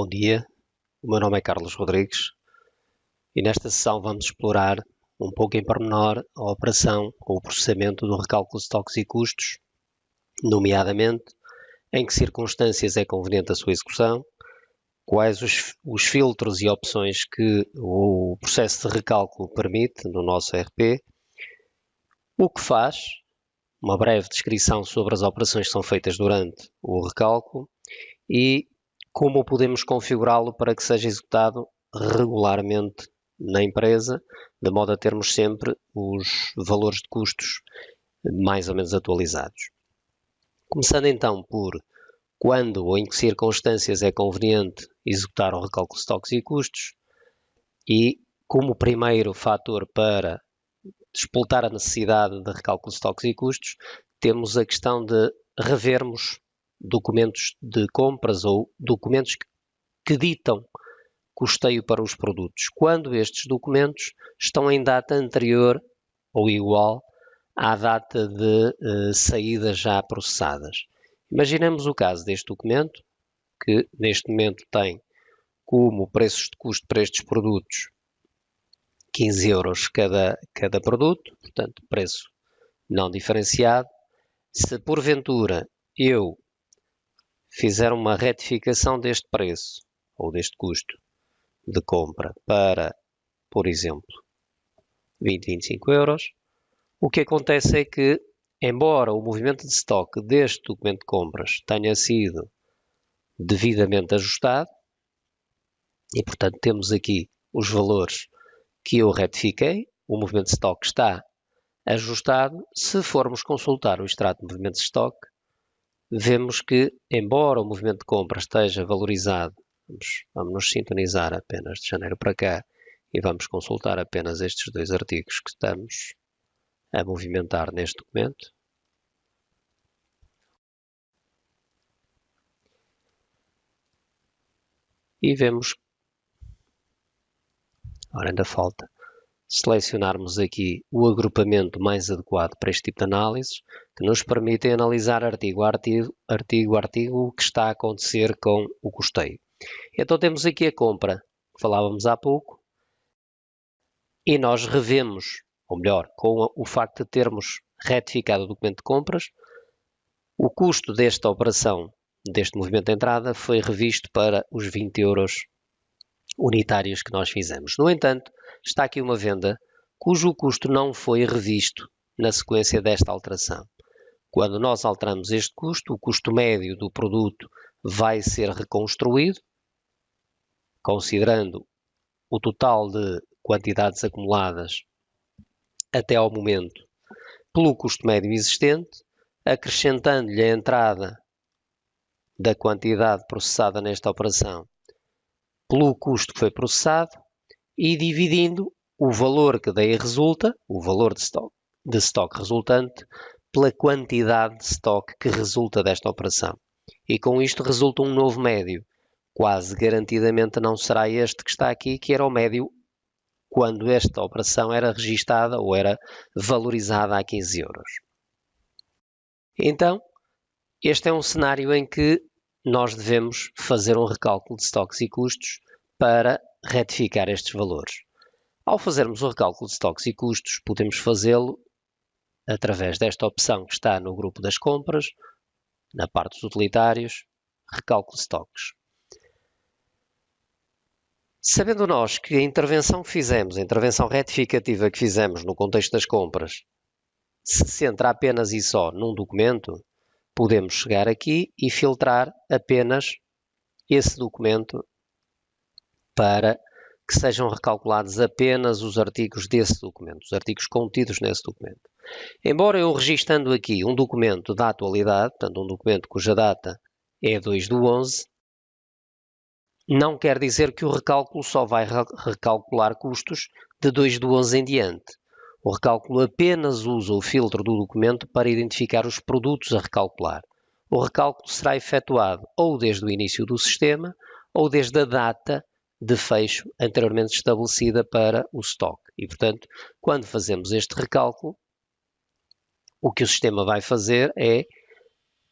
Bom dia, o meu nome é Carlos Rodrigues e nesta sessão vamos explorar um pouco em pormenor a operação ou o processamento do recálculo de estoques e custos, nomeadamente em que circunstâncias é conveniente a sua execução, quais os filtros e opções que o processo de recálculo permite no nosso ERP, o que faz, uma breve descrição sobre as operações que são feitas durante o recálculo e como podemos configurá-lo para que seja executado regularmente na empresa, de modo a termos sempre os valores de custos mais ou menos atualizados. Começando então por quando ou em que circunstâncias é conveniente executar o recálculo de estoques e custos e como primeiro fator para despoltar a necessidade de recálculo de estoques e custos, temos a questão de revermos documentos de compras ou documentos que ditam custeio para os produtos, quando estes documentos estão em data anterior ou igual à data de saídas já processadas. Imaginemos o caso deste documento, que neste momento tem como preços de custo para estes produtos 15 euros cada produto, portanto preço não diferenciado. Se porventura eu fizer uma retificação deste preço ou deste custo de compra para, por exemplo, 25 euros, o que acontece é que, embora o movimento de estoque deste documento de compras tenha sido devidamente ajustado, e portanto temos aqui os valores que eu retifiquei, o movimento de estoque está ajustado, se formos consultar o extrato de movimento de estoque, vemos que, embora o movimento de compra esteja valorizado, vamos nos sintonizar apenas de janeiro para cá e vamos consultar apenas estes dois artigos que estamos a movimentar neste documento. E vemos, agora ainda falta selecionarmos aqui o agrupamento mais adequado para este tipo de análises, que nos permitem analisar artigo a artigo o que está a acontecer com o custeio. Então temos aqui a compra, que falávamos há pouco, e nós revemos, ou melhor, com o facto de termos retificado o documento de compras, o custo desta operação, deste movimento de entrada, foi revisto para os 20 euros unitários que nós fizemos. No entanto, está aqui uma venda cujo custo não foi revisto na sequência desta alteração. Quando nós alteramos este custo, o custo médio do produto vai ser reconstruído, considerando o total de quantidades acumuladas até ao momento pelo custo médio existente, acrescentando-lhe a entrada da quantidade processada nesta operação pelo custo que foi processado e dividindo o valor que daí resulta, o valor de estoque resultante, pela quantidade de estoque que resulta desta operação. E com isto resulta um novo médio. Quase garantidamente não será este que está aqui, que era o médio quando esta operação era registada ou era valorizada a 15 euros. Então, este é um cenário em que nós devemos fazer um recálculo de estoques e custos para retificar estes valores. Ao fazermos o recálculo de estoques e custos, podemos fazê-lo através desta opção que está no grupo das compras, na parte dos utilitários, recálculo de estoques. Sabendo nós que a intervenção que fizemos, a intervenção retificativa que fizemos no contexto das compras, se centra apenas e só num documento, podemos chegar aqui e filtrar apenas esse documento para que sejam recalculados apenas os artigos desse documento, os artigos contidos nesse documento. Embora eu registando aqui um documento da atualidade, portanto um documento cuja data é 2/11, não quer dizer que o recálculo só vai recalcular custos de 2/11 em diante. O recálculo apenas usa o filtro do documento para identificar os produtos a recalcular. O recálculo será efetuado ou desde o início do sistema ou desde a data de fecho anteriormente estabelecida para o estoque. E, portanto, quando fazemos este recálculo, o que o sistema vai fazer é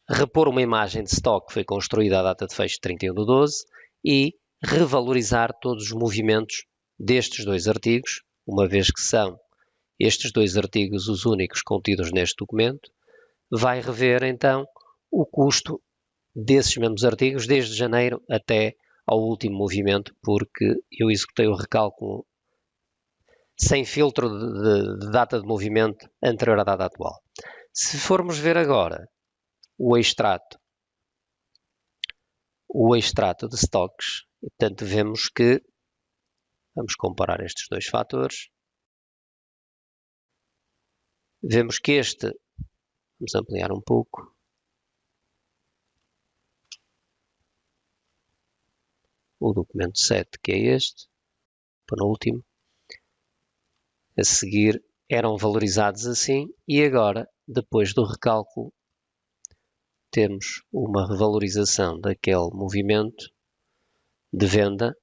repor uma imagem de estoque que foi construída à data de fecho de 31/12 e revalorizar todos os movimentos destes dois artigos, uma vez que são estes dois artigos os únicos contidos neste documento, vai rever então o custo desses mesmos artigos desde janeiro até ao último movimento, porque eu executei o recálculo sem filtro de data de movimento anterior à data atual. Se formos ver agora o extrato de stocks, portanto vemos que, vamos comparar estes dois fatores, vemos que vamos ampliar um pouco, o documento 7, que é este, penúltimo, a seguir eram valorizados assim e agora, depois do recálculo, temos uma revalorização daquele movimento de venda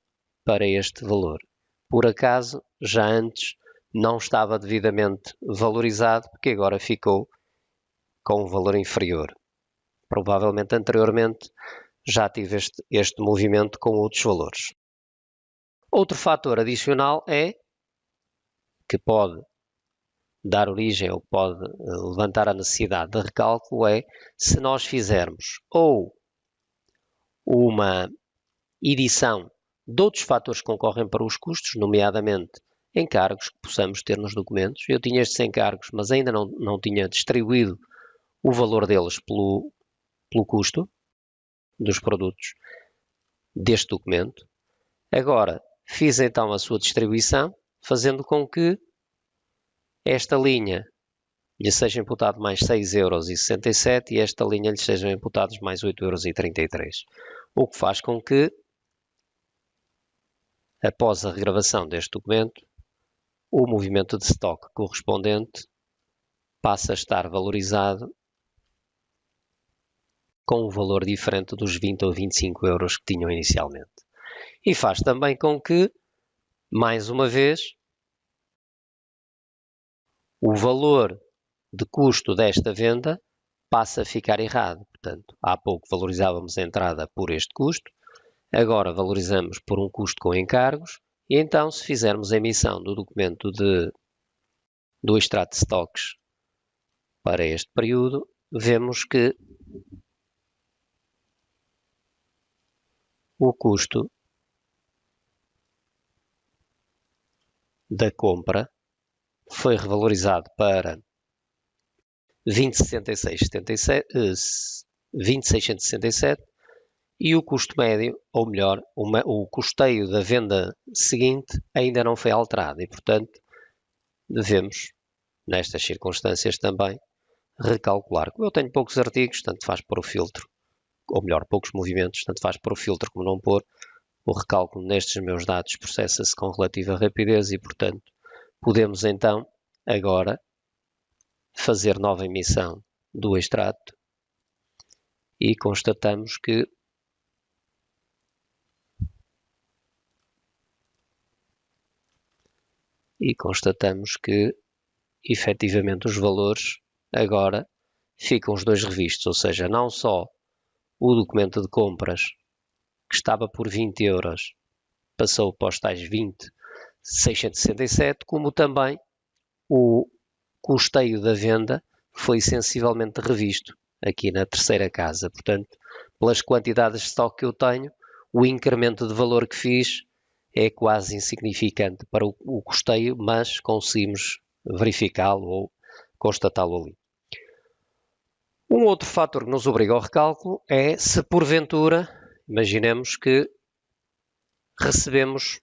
para este valor. Por acaso, já antes não estava devidamente valorizado, porque agora ficou com um valor inferior. Provavelmente anteriormente já tive este movimento com outros valores. Outro fator adicional que pode dar origem ou pode levantar a necessidade de recálculo se nós fizermos ou uma edição de outros fatores que concorrem para os custos, nomeadamente encargos que possamos ter nos documentos. Eu tinha estes encargos, mas ainda não tinha distribuído o valor deles pelo custo dos produtos deste documento. Agora, fiz então a sua distribuição, fazendo com que esta linha lhe seja imputado mais 6,67€ e esta linha lhe sejam imputados mais 8,33€. O que faz com que, após a regravação deste documento, o movimento de estoque correspondente passa a estar valorizado com um valor diferente dos 20 ou 25€ que tinham inicialmente. E faz também com que, mais uma vez, o valor de custo desta venda passa a ficar errado. Portanto, há pouco valorizávamos a entrada por este custo, agora valorizamos por um custo com encargos, e então, se fizermos a emissão do documento do extrato de stocks para este período, vemos que o custo da compra foi revalorizado para 20,667 e o custo médio, ou melhor, o custeio da venda seguinte ainda não foi alterado e, portanto, devemos, nestas circunstâncias também, recalcular. Como eu tenho poucos artigos, tanto faz pôr o filtro, ou melhor, poucos movimentos, tanto faz pôr o filtro como não pôr, o recálculo nestes meus dados processa-se com relativa rapidez e, portanto, podemos então, agora, fazer nova emissão do extrato e constatamos que efetivamente os valores agora ficam os dois revistos, ou seja, não só o documento de compras que estava por 20€ passou para os tais 20,667, como também o custeio da venda foi sensivelmente revisto aqui na terceira casa. Portanto, pelas quantidades de estoque que eu tenho, o incremento de valor que fiz é quase insignificante para o custeio, mas conseguimos verificá-lo ou constatá-lo ali. Um outro fator que nos obriga ao recálculo é se porventura, imaginemos que recebemos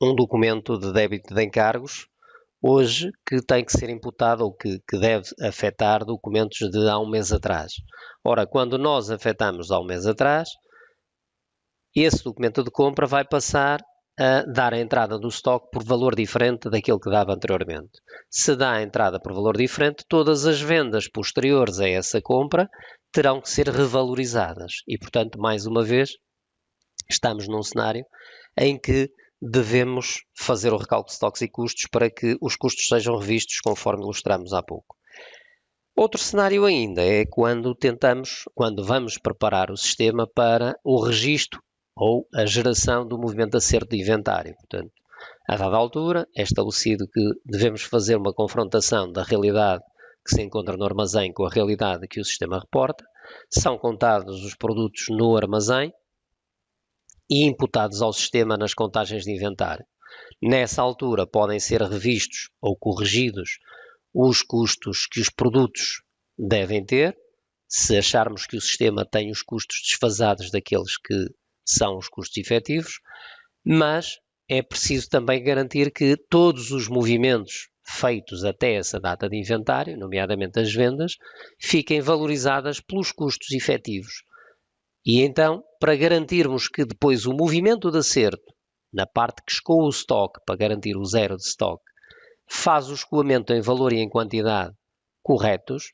um documento de débito de encargos hoje que tem que ser imputado ou que deve afetar documentos de há um mês atrás. Ora, quando nós afetamos há um mês atrás, esse documento de compra vai passar a dar a entrada do estoque por valor diferente daquele que dava anteriormente. Se dá a entrada por valor diferente, todas as vendas posteriores a essa compra terão que ser revalorizadas. E, portanto, mais uma vez, estamos num cenário em que devemos fazer o recálculo de estoques e custos para que os custos sejam revistos conforme ilustramos há pouco. Outro cenário ainda é quando vamos preparar o sistema para o registro ou a geração do movimento de acerto de inventário. Portanto, a dada altura é estabelecido que devemos fazer uma confrontação da realidade que se encontra no armazém com a realidade que o sistema reporta, são contados os produtos no armazém e imputados ao sistema nas contagens de inventário. Nessa altura podem ser revistos ou corrigidos os custos que os produtos devem ter, se acharmos que o sistema tem os custos desfasados daqueles que são os custos efetivos, mas é preciso também garantir que todos os movimentos feitos até essa data de inventário, nomeadamente as vendas, fiquem valorizadas pelos custos efetivos. E então, para garantirmos que depois o movimento de acerto, na parte que escoa o estoque, para garantir o zero de estoque, faz o escoamento em valor e em quantidade corretos,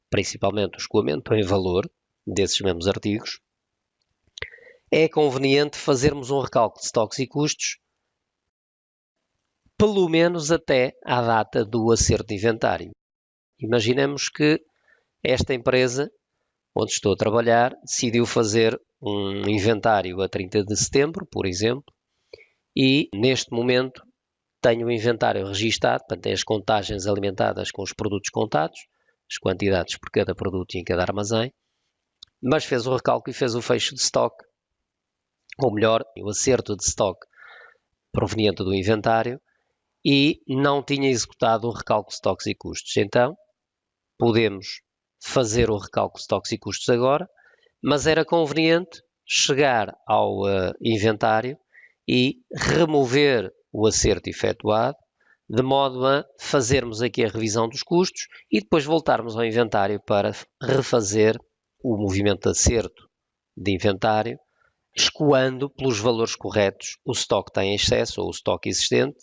principalmente o escoamento em valor desses mesmos artigos, é conveniente fazermos um recálculo de estoques e custos pelo menos até à data do acerto de inventário. Imaginemos que esta empresa, onde estou a trabalhar, decidiu fazer um inventário a 30 de setembro, por exemplo, e neste momento tenho o inventário registado, portanto, tem as contagens alimentadas com os produtos contados, as quantidades por cada produto e em cada armazém, mas fez o recálculo e fez o fecho de stock, ou melhor, o acerto de stock proveniente do inventário, e não tinha executado o recálculo de stocks e custos. Então, podemos fazer o recálculo de stocks e custos agora, mas era conveniente chegar ao inventário e remover o acerto efetuado, de modo a fazermos aqui a revisão dos custos e depois voltarmos ao inventário para refazer o movimento de acerto de inventário, escoando pelos valores corretos o estoque que tem em excesso ou o estoque existente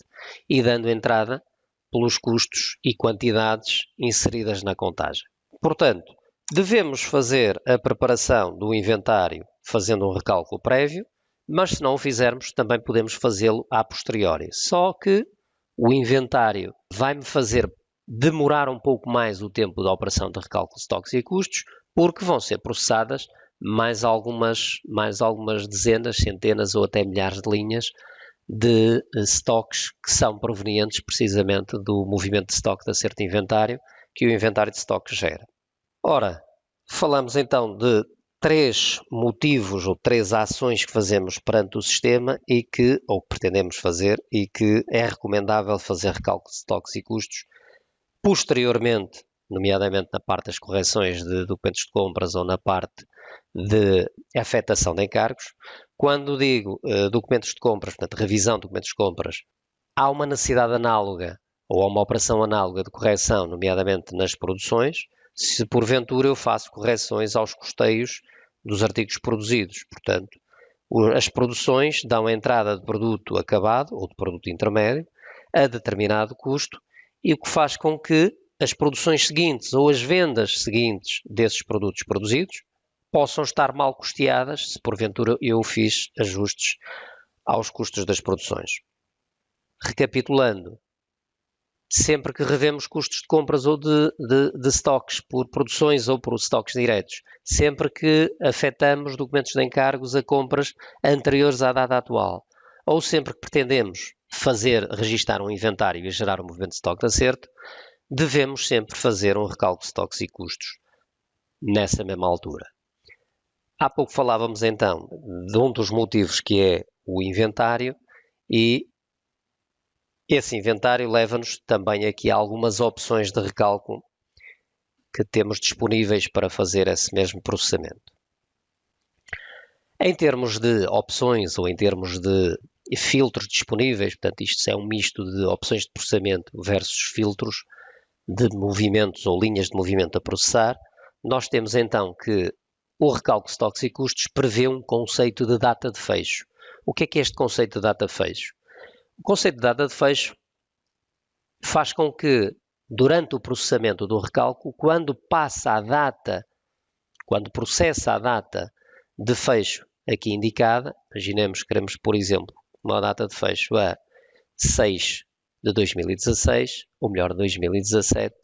e dando entrada pelos custos e quantidades inseridas na contagem. Portanto, devemos fazer a preparação do inventário fazendo um recálculo prévio, mas se não o fizermos, também podemos fazê-lo a posteriori. Só que o inventário vai-me fazer demorar um pouco mais o tempo da operação de recálculo de estoques e custos, porque vão ser processadas mais algumas dezenas, centenas ou até milhares de linhas de estoques que são provenientes precisamente do movimento de estoque de acerto de inventário que o inventário de estoque gera. Ora, falamos então de 3 motivos ou 3 ações que fazemos perante o sistema e que, ou pretendemos fazer, e que é recomendável fazer recálculo de estoques e custos posteriormente, nomeadamente na parte das correções de documentos de compras ou na parte de afetação de encargos. Quando digo documentos de compras, portanto, revisão de documentos de compras, há uma necessidade análoga ou há uma operação análoga de correção, nomeadamente nas produções, se porventura eu faço correções aos custeios dos artigos produzidos. Portanto, as produções dão entrada de produto acabado ou de produto intermédio a determinado custo, e o que faz com que as produções seguintes ou as vendas seguintes desses produtos produzidos possam estar mal custeadas se porventura eu fiz ajustes aos custos das produções. Recapitulando, sempre que revemos custos de compras ou de stocks por produções ou por stocks diretos, sempre que afetamos documentos de encargos a compras anteriores à data atual, ou sempre que pretendemos registar um inventário e gerar um movimento de estoque de acerto, devemos sempre fazer um recálculo de estoques e custos nessa mesma altura. Há pouco falávamos então de um dos motivos que é o inventário, e esse inventário leva-nos também aqui a algumas opções de recálculo que temos disponíveis para fazer esse mesmo processamento. Em termos de opções ou em termos de filtros disponíveis, portanto isto é um misto de opções de processamento versus filtros de movimentos ou linhas de movimento a processar, nós temos então que o recálculo de estoques e custos prevê um conceito de data de fecho. O que é este conceito de data de fecho? O conceito de data de fecho faz com que, durante o processamento do recálculo, quando processa a data de fecho aqui indicada, imaginemos que queremos, por exemplo, uma data de fecho a 6 de 2016, ou melhor, 2017,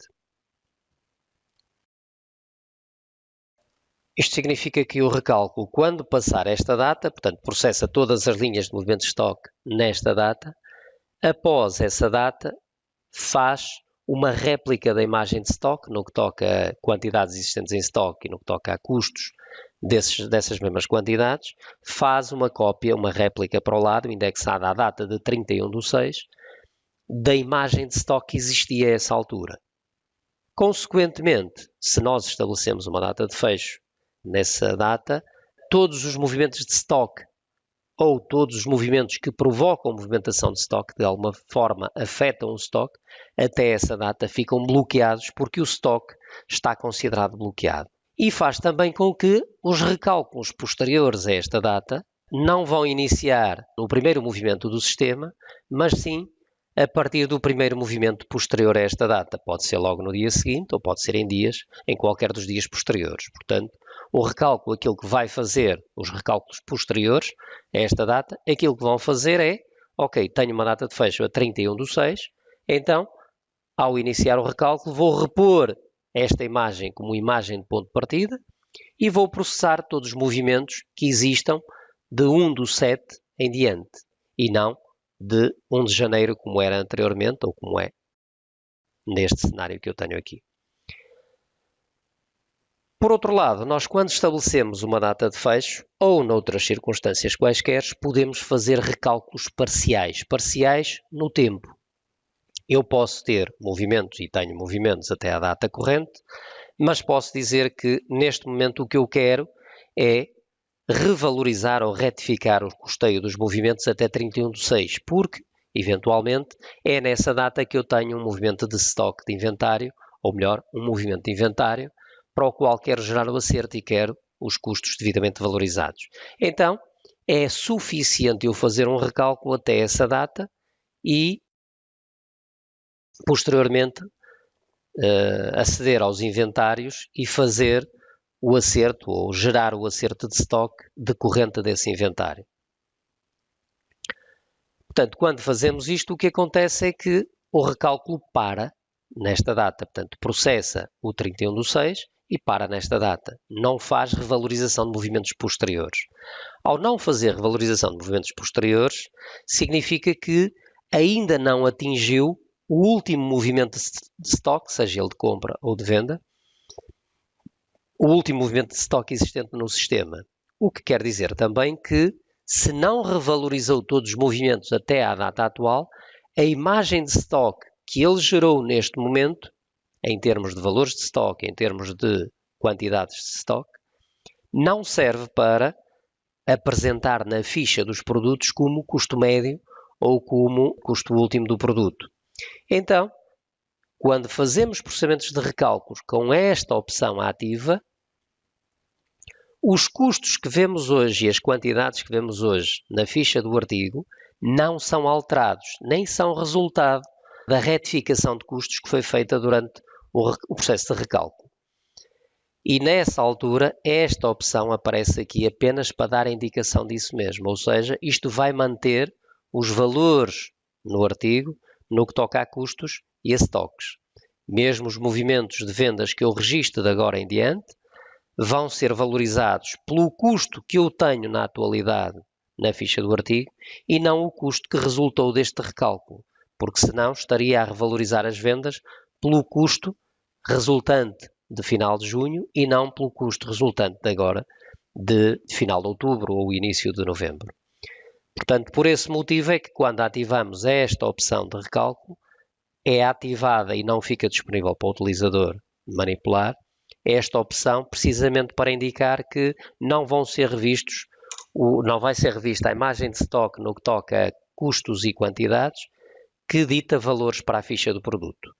Isto significa que o recálculo, quando passar esta data, portanto, processa todas as linhas de movimento de estoque nesta data, após essa data, faz uma réplica da imagem de estoque, no que toca a quantidades existentes em estoque e no que toca a custos dessas mesmas quantidades, faz uma cópia, uma réplica para o lado, indexada à data de 31/6, da imagem de estoque que existia a essa altura. Consequentemente, se nós estabelecemos uma data de fecho nessa data, todos os movimentos de estoque ou todos os movimentos que provocam movimentação de estoque, de alguma forma afetam o estoque, até essa data ficam bloqueados porque o estoque está considerado bloqueado. E faz também com que os recálculos posteriores a esta data não vão iniciar no primeiro movimento do sistema, mas sim a partir do primeiro movimento posterior a esta data. Pode ser logo no dia seguinte ou pode ser em qualquer dos dias posteriores. Portanto, o recálculo, aquilo que vai fazer, os recálculos posteriores a esta data, aquilo que vão fazer é, ok, tenho uma data de fecho a 31/6, então, ao iniciar o recálculo, vou repor esta imagem como imagem de ponto de partida e vou processar todos os movimentos que existam de 1/7 em diante, e não de 1 de janeiro, como era anteriormente, ou como é neste cenário que eu tenho aqui. Por outro lado, nós quando estabelecemos uma data de fecho, ou noutras circunstâncias quaisquer, podemos fazer recálculos parciais. Parciais no tempo. Eu posso ter movimentos, e tenho movimentos até à data corrente, mas posso dizer que neste momento o que eu quero é revalorizar ou retificar o custeio dos movimentos até 31/6, porque, eventualmente, é nessa data que eu tenho um movimento de estoque de inventário, ou melhor, um movimento de inventário, para o qual quero gerar o acerto e quero os custos devidamente valorizados. Então, é suficiente eu fazer um recálculo até essa data e, posteriormente, aceder aos inventários e fazer o acerto ou gerar o acerto de estoque decorrente desse inventário. Portanto, quando fazemos isto, o que acontece é que o recálculo para nesta data. Portanto, processa o 31/6 e para nesta data. Não faz revalorização de movimentos posteriores. Ao não fazer revalorização de movimentos posteriores, significa que ainda não atingiu o último movimento de estoque, seja ele de compra ou de venda, o último movimento de estoque existente no sistema. O que quer dizer também que, se não revalorizou todos os movimentos até à data atual, a imagem de estoque que ele gerou neste momento, em termos de valores de estoque, em termos de quantidades de estoque, não serve para apresentar na ficha dos produtos como custo médio ou como custo último do produto. Então, quando fazemos processamentos de recálculos com esta opção ativa, os custos que vemos hoje e as quantidades que vemos hoje na ficha do artigo não são alterados, nem são resultado da retificação de custos que foi feita durante o processo de recálculo. E nessa altura, esta opção aparece aqui apenas para dar a indicação disso mesmo, ou seja, isto vai manter os valores no artigo no que toca a custos e a estoques. Mesmo os movimentos de vendas que eu registro de agora em diante vão ser valorizados pelo custo que eu tenho na atualidade na ficha do artigo e não o custo que resultou deste recálculo, porque senão estaria a revalorizar as vendas pelo custo resultante de final de junho e não pelo custo resultante de agora de final de outubro ou início de novembro. Portanto, por esse motivo é que quando ativamos esta opção de recálculo, é ativada e não fica disponível para o utilizador manipular esta opção precisamente para indicar que não vão ser revistos, não vai ser revista a imagem de estoque no que toca a custos e quantidades que dita valores para a ficha do produto.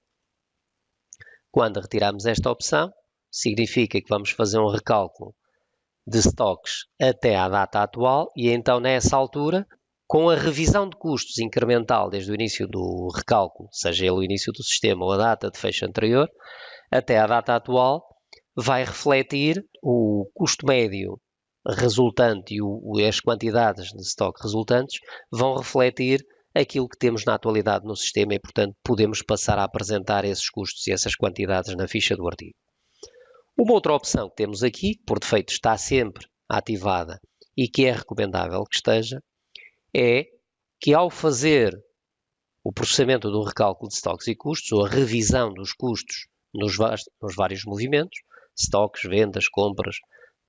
Quando retiramos esta opção, significa que vamos fazer um recálculo de estoques até à data atual e então nessa altura, com a revisão de custos incremental desde o início do recálculo, seja ele o início do sistema ou a data de fecho anterior, até à data atual, vai refletir o custo médio resultante e as quantidades de estoque resultantes vão refletir aquilo que temos na atualidade no sistema e, portanto, podemos passar a apresentar esses custos e essas quantidades na ficha do artigo. Uma outra opção que temos aqui, que por defeito está sempre ativada e que é recomendável que esteja, é que ao fazer o processamento do recálculo de estoques e custos, ou a revisão dos custos nos vários movimentos, estoques, vendas, compras,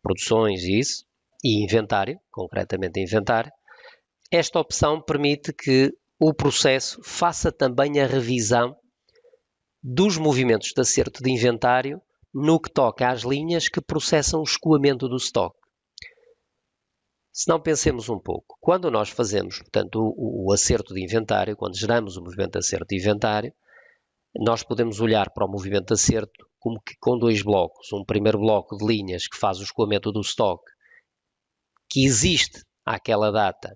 produções e isso, e inventário, concretamente inventário, esta opção permite que o processo faça também a revisão dos movimentos de acerto de inventário no que toca às linhas que processam o escoamento do estoque. Se não pensemos um pouco, quando nós fazemos, portanto, o acerto de inventário, quando geramos o movimento de acerto de inventário, nós podemos olhar para o movimento de acerto como que com dois blocos. Um primeiro bloco de linhas que faz o escoamento do estoque, que existe àquela data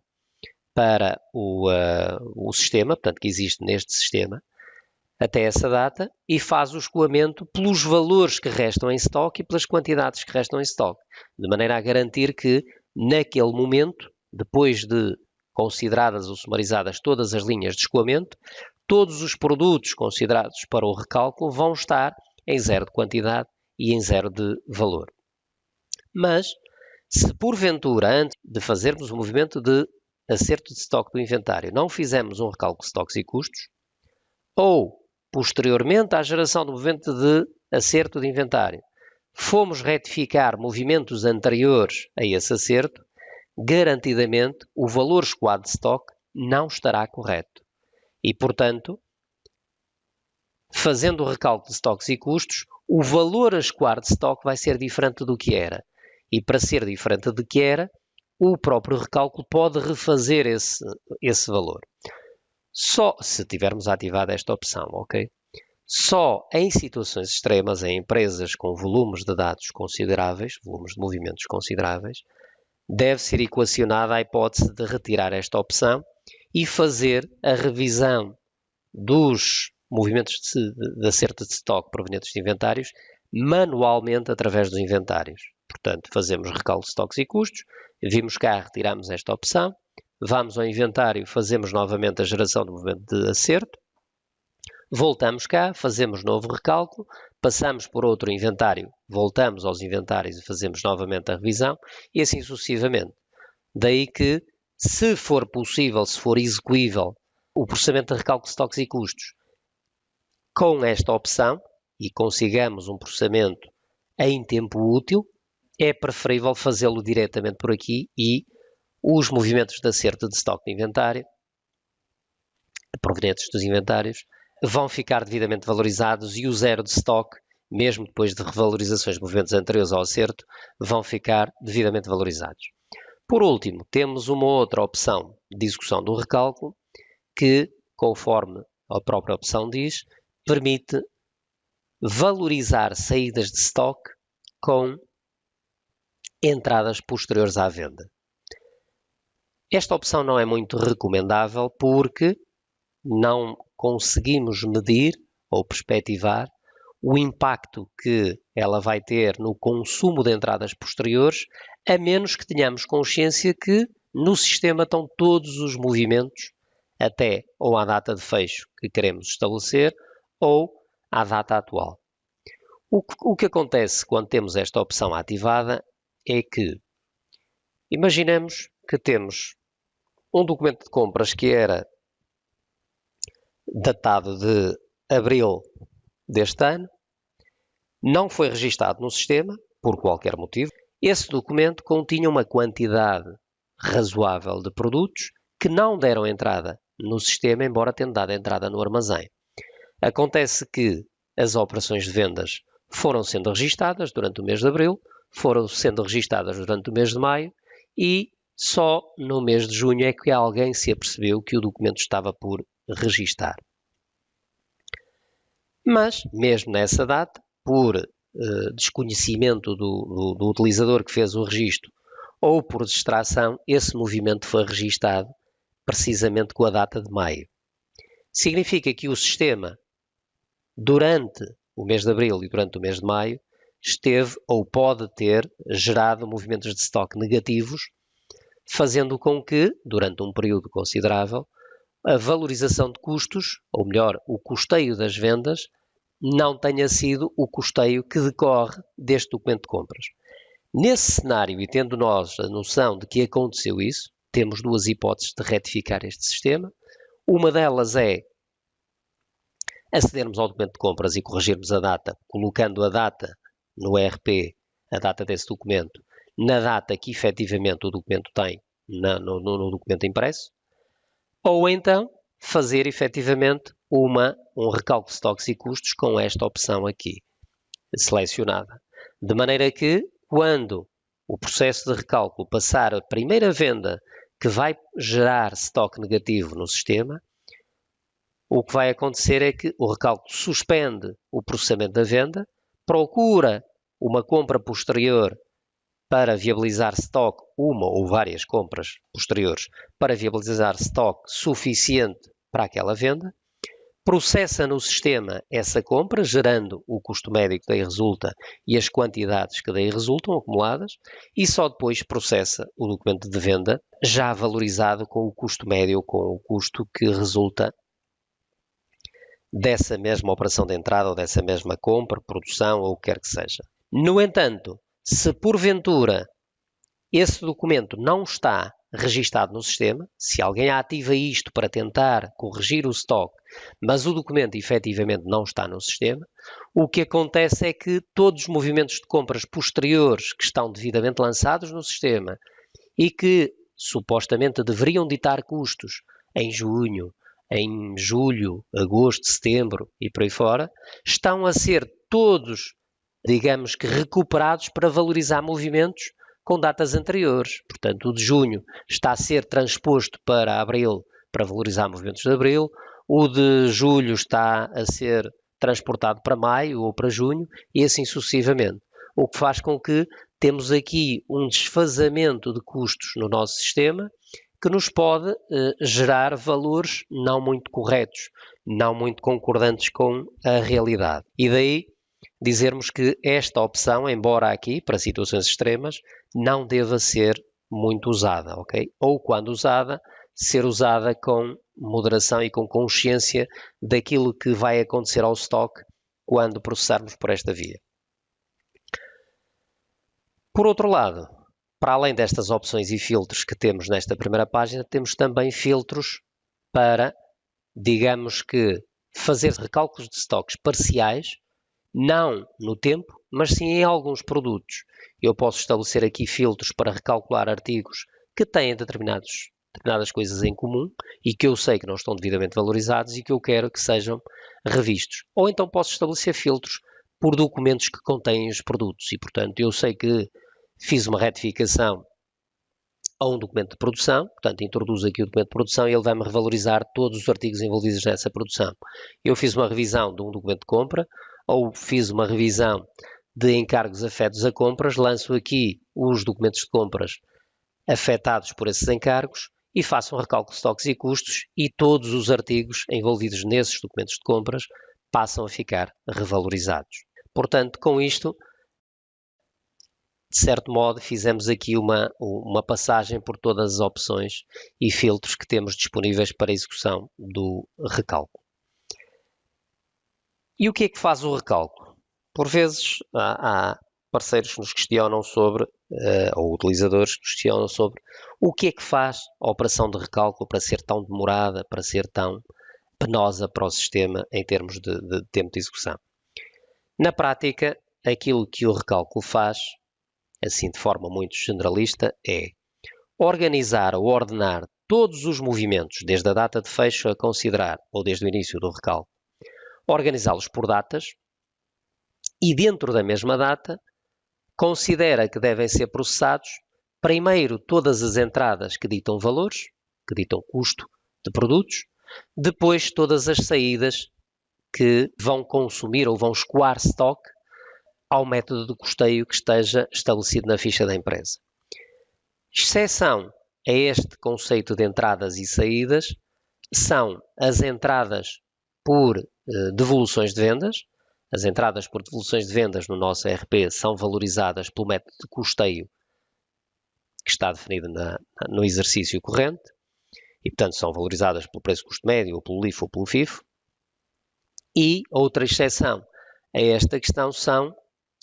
para o sistema, portanto, que existe neste sistema, até essa data, e faz o escoamento pelos valores que restam em estoque e pelas quantidades que restam em estoque, de maneira a garantir que, naquele momento, depois de consideradas ou sumarizadas todas as linhas de escoamento, todos os produtos considerados para o recálculo vão estar em zero de quantidade e em zero de valor. Mas, se porventura, antes de fazermos o movimento de acerto de estoque do inventário, não fizemos um recálculo de estoques e custos, ou posteriormente à geração do movimento de acerto de inventário, fomos retificar movimentos anteriores a esse acerto, garantidamente o valor escoado de estoque não estará correto. E, portanto, fazendo o recálculo de estoques e custos, o valor a escoar de estoque vai ser diferente do que era. E para ser diferente do que era, o próprio recálculo pode refazer esse valor. Só se tivermos ativada esta opção, ok? Só em situações extremas, em empresas com volumes de dados consideráveis, volumes de movimentos consideráveis, deve ser equacionada a hipótese de retirar esta opção e fazer a revisão dos movimentos de acerto de estoque provenientes de inventários manualmente através dos inventários. Portanto, fazemos recálculo de estoques e custos, vimos cá, retiramos esta opção, vamos ao inventário, fazemos novamente a geração do movimento de acerto, voltamos cá, fazemos novo recálculo, passamos por outro inventário, voltamos aos inventários e fazemos novamente a revisão e assim sucessivamente. Daí que, se for possível, se for execuível, o processamento de recálculo de estoques e custos com esta opção e consigamos um processamento em tempo útil, é preferível fazê-lo diretamente por aqui e os movimentos de acerto de estoque de inventário, provenientes dos inventários, vão ficar devidamente valorizados e o zero de estoque, mesmo depois de revalorizações de movimentos anteriores ao acerto, vão ficar devidamente valorizados. Por último, temos uma outra opção de execução do recálculo que, conforme a própria opção diz, permite valorizar saídas de estoque com entradas posteriores à venda. Esta opção não é muito recomendável porque não conseguimos medir ou perspectivar o impacto que ela vai ter no consumo de entradas posteriores, a menos que tenhamos consciência que no sistema estão todos os movimentos até ou à data de fecho que queremos estabelecer ou à data atual. O que acontece quando temos esta opção ativada é que imaginemos que temos um documento de compras que era datado de abril deste ano, não foi registado no sistema, por qualquer motivo. Esse documento continha uma quantidade razoável de produtos que não deram entrada no sistema, embora tenham dado entrada no armazém. Acontece que as operações de vendas foram sendo registadas durante o mês de abril, foram sendo registadas durante o mês de maio e só no mês de junho é que alguém se apercebeu que o documento estava por registar. Mas, mesmo nessa data, por desconhecimento do utilizador que fez o registro ou por distração, esse movimento foi registado precisamente com a data de maio. Significa que o sistema, durante o mês de abril e durante o mês de maio, esteve ou pode ter gerado movimentos de estoque negativos, fazendo com que, durante um período considerável, a valorização de custos, ou melhor, o custeio das vendas, não tenha sido o custeio que decorre deste documento de compras. Nesse cenário, e tendo nós a noção de que aconteceu isso, temos duas hipóteses de retificar este sistema. Uma delas é acedermos ao documento de compras e corrigirmos a data, colocando a data no ERP, a data desse documento, na data que efetivamente o documento tem no documento impresso, ou então fazer efetivamente um recálculo de estoques e custos com esta opção aqui, selecionada. De maneira que, quando o processo de recálculo passar a primeira venda que vai gerar estoque negativo no sistema, o que vai acontecer é que o recálculo suspende o processamento da venda, procura uma compra posterior para viabilizar estoque, uma ou várias compras posteriores, para viabilizar estoque suficiente para aquela venda, processa no sistema essa compra, gerando o custo médio que daí resulta e as quantidades que daí resultam acumuladas, e só depois processa o documento de venda já valorizado com o custo médio, com o custo que resulta dessa mesma operação de entrada ou dessa mesma compra, produção ou o que quer que seja. No entanto, se porventura esse documento não está registado no sistema, se alguém ativa isto para tentar corrigir o estoque, mas o documento efetivamente não está no sistema, o que acontece é que todos os movimentos de compras posteriores que estão devidamente lançados no sistema e que supostamente deveriam ditar custos em junho, em julho, agosto, setembro e por aí fora, estão a ser todos, digamos que, recuperados para valorizar movimentos com datas anteriores. Portanto, o de junho está a ser transposto para abril para valorizar movimentos de abril, o de julho está a ser transportado para maio ou para junho e assim sucessivamente. O que faz com que temos aqui um desfazamento de custos no nosso sistema que nos pode gerar valores não muito corretos, não muito concordantes com a realidade. E daí dizermos que esta opção, embora aqui, para situações extremas, não deva ser muito usada, ok? Ou quando usada, ser usada com moderação e com consciência daquilo que vai acontecer ao estoque quando processarmos por esta via. Por outro lado, para além destas opções e filtros que temos nesta primeira página, temos também filtros para, digamos que, fazer recálculos de estoques parciais, não no tempo, mas sim em alguns produtos. Eu posso estabelecer aqui filtros para recalcular artigos que têm determinadas coisas em comum e que eu sei que não estão devidamente valorizados e que eu quero que sejam revistos. Ou então posso estabelecer filtros por documentos que contêm os produtos e, portanto, eu sei que fiz uma retificação a um documento de produção, portanto, introduzo aqui o documento de produção e ele vai-me revalorizar todos os artigos envolvidos nessa produção. Eu fiz uma revisão de um documento de compra ou fiz uma revisão de encargos afetos a compras, lanço aqui os documentos de compras afetados por esses encargos e faço um recálculo de estoques e custos e todos os artigos envolvidos nesses documentos de compras passam a ficar revalorizados. Portanto, com isto, de certo modo, fizemos aqui uma passagem por todas as opções e filtros que temos disponíveis para a execução do recálculo. E o que é que faz o recálculo? Por vezes há parceiros que nos questionam sobre, ou utilizadores que nos questionam sobre, o que é que faz a operação de recálculo para ser tão demorada, para ser tão penosa para o sistema em termos de tempo de execução. Na prática, aquilo que o recálculo faz, assim de forma muito generalista, é organizar ou ordenar todos os movimentos, desde a data de fecho a considerar, ou desde o início do recálculo, organizá-los por datas e dentro da mesma data considera que devem ser processados primeiro todas as entradas que ditam valores, que ditam custo de produtos, depois todas as saídas que vão consumir ou vão escoar stock ao método de custeio que esteja estabelecido na ficha da empresa. Exceção a este conceito de entradas e saídas são as entradas por devoluções de vendas. As entradas por devoluções de vendas no nosso ERP são valorizadas pelo método de custeio que está definido no exercício corrente e, portanto, são valorizadas pelo preço-custo médio, ou pelo LIFO ou pelo FIFO. E outra exceção a esta questão são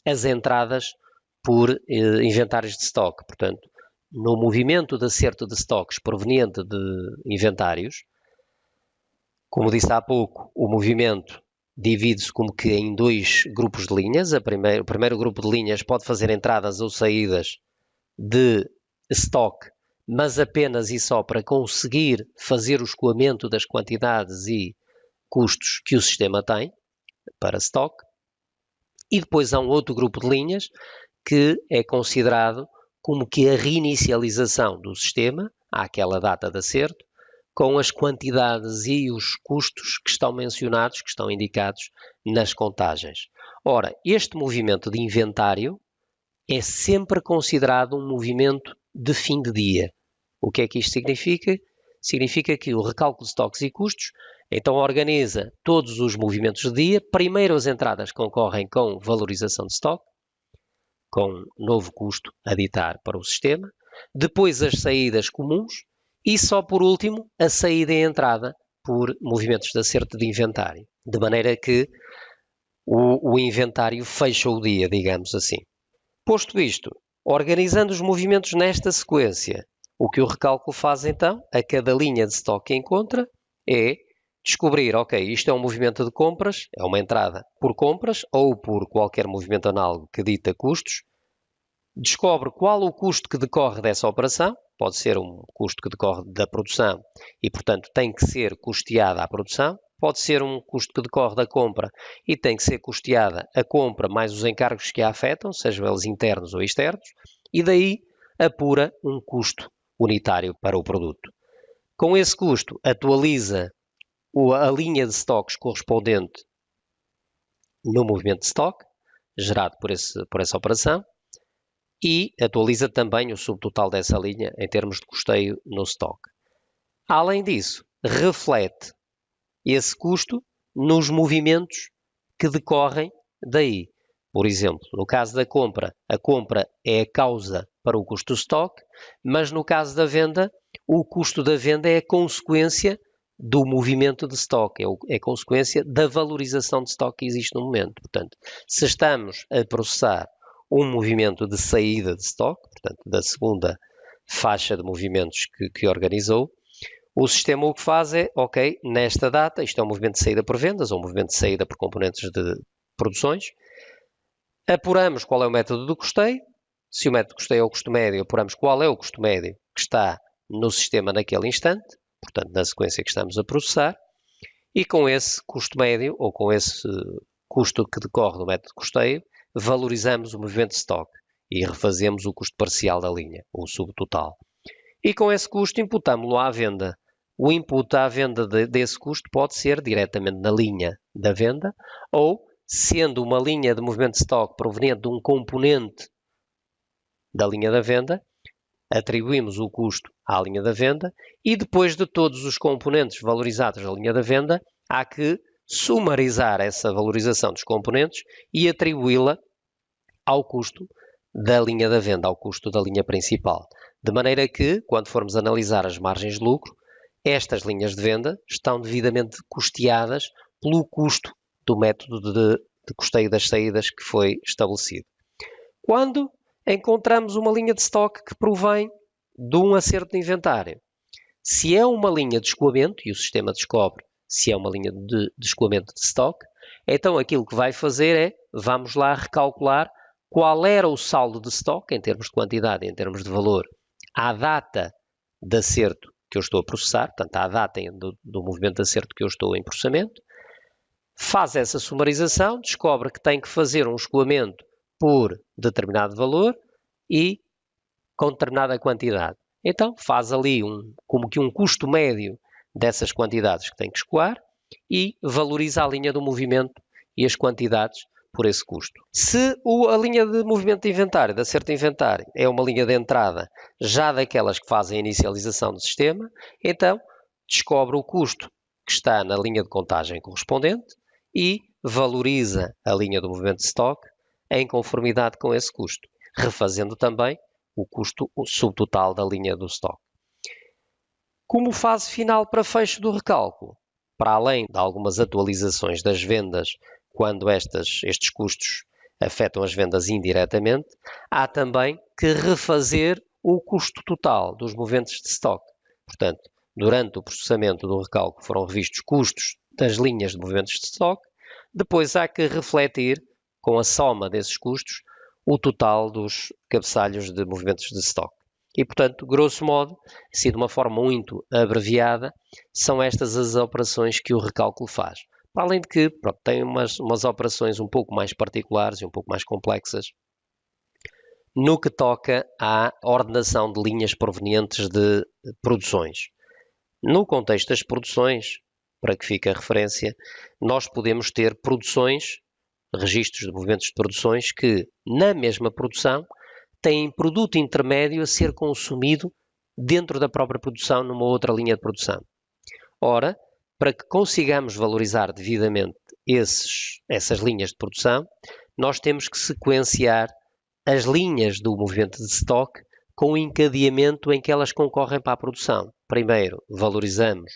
as entradas por inventários de estoque. Portanto, no movimento de acerto de estoques proveniente de inventários, como disse há pouco, o movimento divide-se como que em dois grupos de linhas. O primeiro grupo de linhas pode fazer entradas ou saídas de estoque, mas apenas e só para conseguir fazer o escoamento das quantidades e custos que o sistema tem para estoque. E depois há um outro grupo de linhas que é considerado como que a reinicialização do sistema àquela data de acerto, com as quantidades e os custos que estão mencionados, que estão indicados nas contagens. Ora, este movimento de inventário é sempre considerado um movimento de fim de dia. O que é que isto significa? Significa que o recálculo de estoques e custos, então organiza todos os movimentos de dia. Primeiro as entradas concorrem com valorização de estoque, com novo custo a ditar para o sistema, depois as saídas comuns e só por último a saída e a entrada por movimentos de acerto de inventário, de maneira que o inventário fecha o dia, digamos assim. Posto isto, organizando os movimentos nesta sequência, o que o recálculo faz então, a cada linha de estoque que encontra, é descobrir, ok, isto é um movimento de compras, é uma entrada por compras ou por qualquer movimento análogo que dita custos, descobre qual o custo que decorre dessa operação, pode ser um custo que decorre da produção e, portanto, tem que ser custeada a produção, pode ser um custo que decorre da compra e tem que ser custeada a compra mais os encargos que a afetam, sejam eles internos ou externos, e daí apura um custo unitário para o produto. Com esse custo, atualiza a linha de estoques correspondente no movimento de estoque, gerado por essa operação, e atualiza também o subtotal dessa linha em termos de custeio no estoque. Além disso, reflete esse custo nos movimentos que decorrem daí. Por exemplo, no caso da compra, a compra é a causa para o custo do estoque, mas no caso da venda, o custo da venda é a consequência do movimento de estoque, é consequência da valorização de estoque que existe no momento. Portanto, se estamos a processar um movimento de saída de estoque, portanto, da segunda faixa de movimentos que organizou, o sistema o que faz é, ok, nesta data, isto é um movimento de saída por vendas, ou um movimento de saída por componentes de produções, apuramos qual é o método do custeio, se o método de custeio é o custo médio, apuramos qual é o custo médio que está no sistema naquele instante, portanto, na sequência que estamos a processar, e com esse custo médio, ou com esse custo que decorre do método de custeio, valorizamos o movimento de estoque e refazemos o custo parcial da linha, o subtotal. E com esse custo imputamos-lo à venda. O input à venda desse custo pode ser diretamente na linha da venda ou, sendo uma linha de movimento de estoque proveniente de um componente da linha da venda, atribuímos o custo à linha da venda e depois de todos os componentes valorizados da linha da venda, há que sumarizar essa valorização dos componentes e atribuí-la ao custo da linha da venda, ao custo da linha principal. De maneira que, quando formos analisar as margens de lucro, estas linhas de venda estão devidamente custeadas pelo custo do método de custeio das saídas que foi estabelecido. Quando encontramos uma linha de estoque que provém de um acerto de inventário, se é uma linha de escoamento, e o sistema descobre se é uma linha de escoamento de estoque, então aquilo que vai fazer é, vamos lá recalcular qual era o saldo de estoque, em termos de quantidade e em termos de valor, à data de acerto que eu estou a processar, portanto, à data do movimento de acerto que eu estou em processamento, faz essa sumarização, descobre que tem que fazer um escoamento por determinado valor e com determinada quantidade. Então, faz ali como que um custo médio dessas quantidades que tem que escoar e valoriza a linha do movimento e as quantidades por esse custo. Se a linha de movimento de inventário, de acerto de inventário, é uma linha de entrada já daquelas que fazem a inicialização do sistema, então descobre o custo que está na linha de contagem correspondente e valoriza a linha do movimento de estoque em conformidade com esse custo, refazendo também o custo subtotal da linha do estoque. Como fase final para fecho do recálculo, para além de algumas atualizações das vendas quando estes custos afetam as vendas indiretamente, há também que refazer o custo total dos movimentos de stock. Portanto, durante o processamento do recálculo foram revistos custos das linhas de movimentos de stock, depois há que refletir, com a soma desses custos, o total dos cabeçalhos de movimentos de stock. E, portanto, grosso modo, assim de uma forma muito abreviada, são estas as operações que o recálculo faz. Para além de que, pronto, tem umas operações um pouco mais particulares e um pouco mais complexas no que toca à ordenação de linhas provenientes de produções. No contexto das produções, para que fique a referência, nós podemos ter produções, registros de movimentos de produções que, na mesma produção, têm produto intermédio a ser consumido dentro da própria produção numa outra linha de produção. Ora, para que consigamos valorizar devidamente essas linhas de produção, nós temos que sequenciar as linhas do movimento de stock com o encadeamento em que elas concorrem para a produção. Primeiro, valorizamos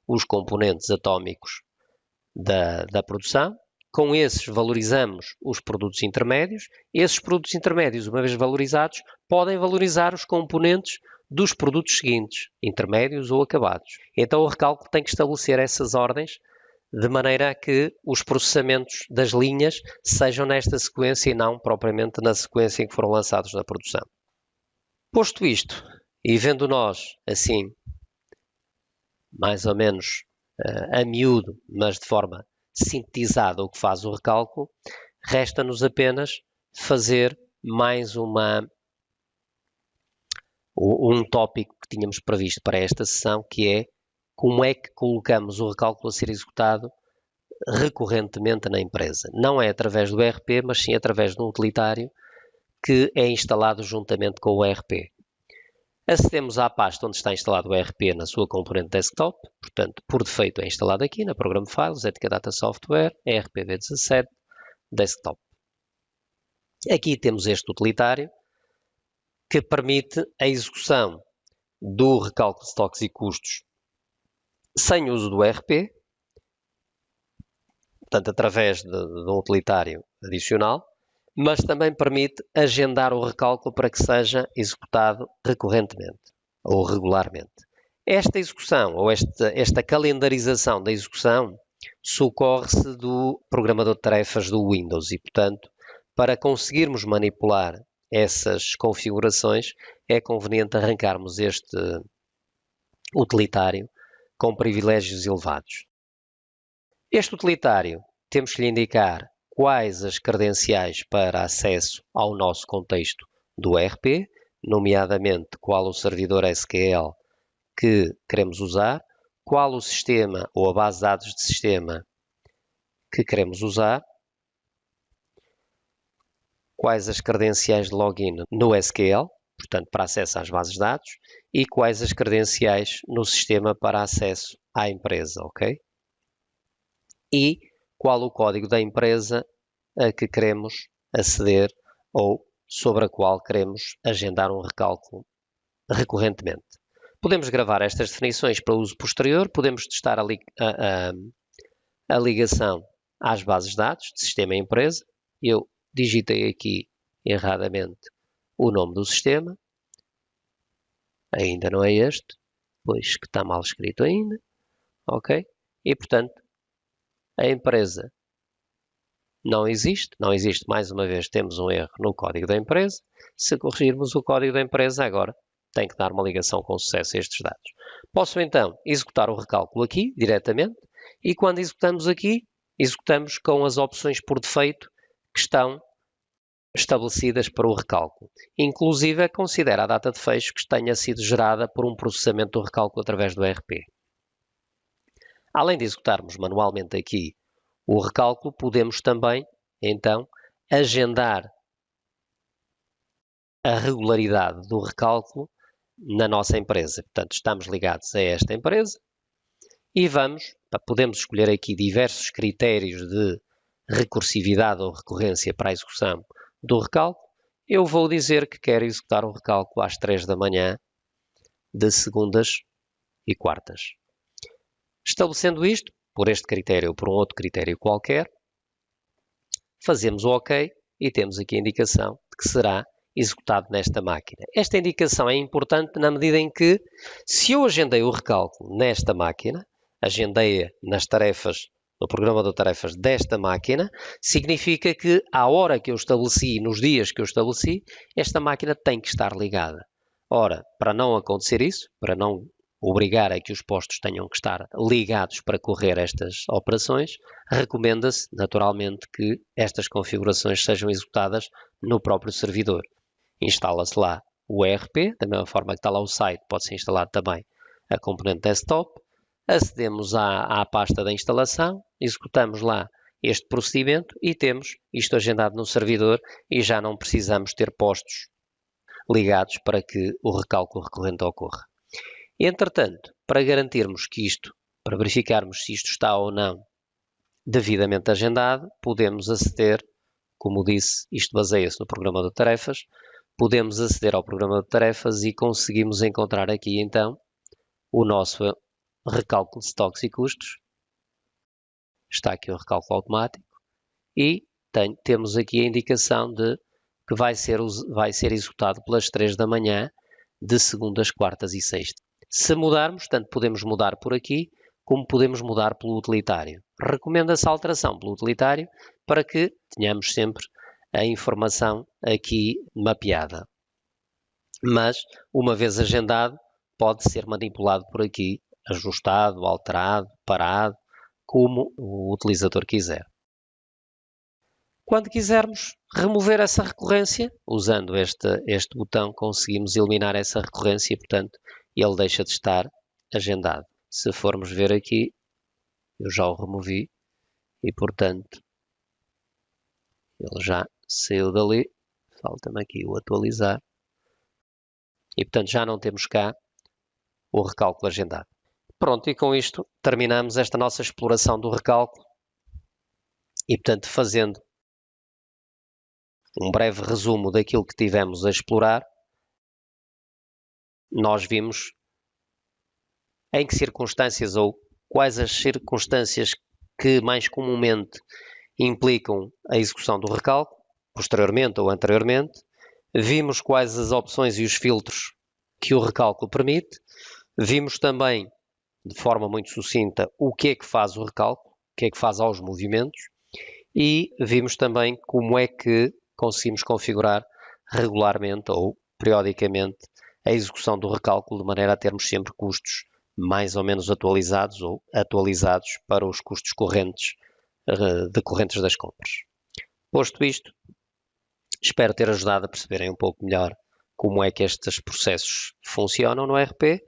os componentes atómicos da produção. Com esses, valorizamos os produtos intermédios. Esses produtos intermédios, uma vez valorizados, podem valorizar os componentes dos produtos seguintes, intermédios ou acabados. Então, o recálculo tem que estabelecer essas ordens de maneira a que os processamentos das linhas sejam nesta sequência e não propriamente na sequência em que foram lançados na produção. Posto isto, e vendo nós assim, mais ou menos a miúdo, mas de forma sintetizada o que faz o recálculo, resta-nos apenas fazer mais um tópico que tínhamos previsto para esta sessão, que é como é que colocamos o recálculo a ser executado recorrentemente na empresa. Não é através do ERP, mas sim através de um utilitário que é instalado juntamente com o ERP. Acedemos à pasta onde está instalado o ERP na sua componente desktop, portanto, por defeito é instalado aqui na Program Files, Etcadata Software, ERP V17, Desktop. Aqui temos este utilitário que permite a execução do recálculo de estoques e custos sem uso do ERP, portanto, através de um utilitário adicional, mas também permite agendar o recálculo para que seja executado recorrentemente ou regularmente. Esta execução ou esta calendarização da execução socorre-se do programador de tarefas do Windows e, portanto, para conseguirmos manipular essas configurações, é conveniente arrancarmos este utilitário com privilégios elevados. Este utilitário temos que lhe indicar quais as credenciais para acesso ao nosso contexto do ERP, nomeadamente qual o servidor SQL que queremos usar, qual o sistema ou a base de dados de sistema que queremos usar, quais as credenciais de login no SQL, portanto para acesso às bases de dados, e quais as credenciais no sistema para acesso à empresa, ok? E qual o código da empresa a que queremos aceder ou sobre a qual queremos agendar um recálculo recorrentemente. Podemos gravar estas definições para uso posterior, podemos testar a ligação às bases de dados de sistema e empresa. Eu digitei aqui erradamente o nome do sistema, ainda não é este, pois que está mal escrito ainda, ok? E portanto, a empresa não existe mais uma vez, temos um erro no código da empresa. Se corrigirmos o código da empresa agora, tem que dar uma ligação com sucesso a estes dados. Posso então executar o recálculo aqui, diretamente, e quando executamos aqui, executamos com as opções por defeito que estão estabelecidas para o recálculo. Inclusive, considera a data de fecho que tenha sido gerada por um processamento do recálculo através do ERP. Além de executarmos manualmente aqui o recálculo, podemos também, então, agendar a regularidade do recálculo na nossa empresa. Portanto, estamos ligados a esta empresa e podemos escolher aqui diversos critérios de recursividade ou recorrência para a execução do recálculo. Eu vou dizer que quero executar o recálculo às 3 da manhã de segundas e quartas. Estabelecendo isto, por este critério ou por um outro critério qualquer, fazemos o OK e temos aqui a indicação de que será executado nesta máquina. Esta indicação é importante na medida em que, se eu agendei o recálculo nesta máquina, agendei-a nas tarefas, no programa de tarefas desta máquina, significa que à hora que eu estabeleci, nos dias que eu estabeleci, esta máquina tem que estar ligada. Ora, para não acontecer isso, para não obrigar a que os postos tenham que estar ligados para correr estas operações, recomenda-se, naturalmente, que estas configurações sejam executadas no próprio servidor. Instala-se lá o ERP, da mesma forma que está lá o site, pode-se instalar também a componente desktop. Acedemos à pasta da instalação, executamos lá este procedimento e temos isto agendado no servidor e já não precisamos ter postos ligados para que o recálculo recorrente ocorra. Entretanto, para garantirmos que isto, para verificarmos se isto está ou não devidamente agendado, podemos aceder, como disse, isto baseia-se no programa de tarefas, podemos aceder ao programa de tarefas e conseguimos encontrar aqui então o nosso recálculo de estoques e custos. Está aqui o recálculo automático e temos aqui a indicação de que vai ser executado pelas 3 da manhã de segundas, quartas e sextas. Se mudarmos, tanto podemos mudar por aqui, como podemos mudar pelo utilitário. Recomenda-se a alteração pelo utilitário para que tenhamos sempre a informação aqui mapeada. Mas, uma vez agendado, pode ser manipulado por aqui, ajustado, alterado, parado, como o utilizador quiser. Quando quisermos remover essa recorrência, usando este botão, conseguimos eliminar essa recorrência e, portanto, ele deixa de estar agendado. Se formos ver aqui, eu já o removi e, portanto, ele já saiu dali. Falta-me aqui o atualizar. E, portanto, já não temos cá o recálculo agendado. Pronto, e com isto terminamos esta nossa exploração do recálculo. E, portanto, fazendo um breve resumo daquilo que tivemos a explorar, nós vimos em que circunstâncias ou quais as circunstâncias que mais comumente implicam a execução do recálculo, posteriormente ou anteriormente. Vimos quais as opções e os filtros que o recálculo permite. Vimos também, de forma muito sucinta, o que é que faz o recálculo, o que é que faz aos movimentos. E vimos também como é que conseguimos configurar regularmente ou periodicamente a execução do recálculo de maneira a termos sempre custos mais ou menos atualizados ou atualizados para os custos correntes decorrentes das compras. Posto isto, espero ter ajudado a perceberem um pouco melhor como é que estes processos funcionam no ERP.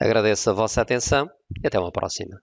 Agradeço a vossa atenção e até uma próxima.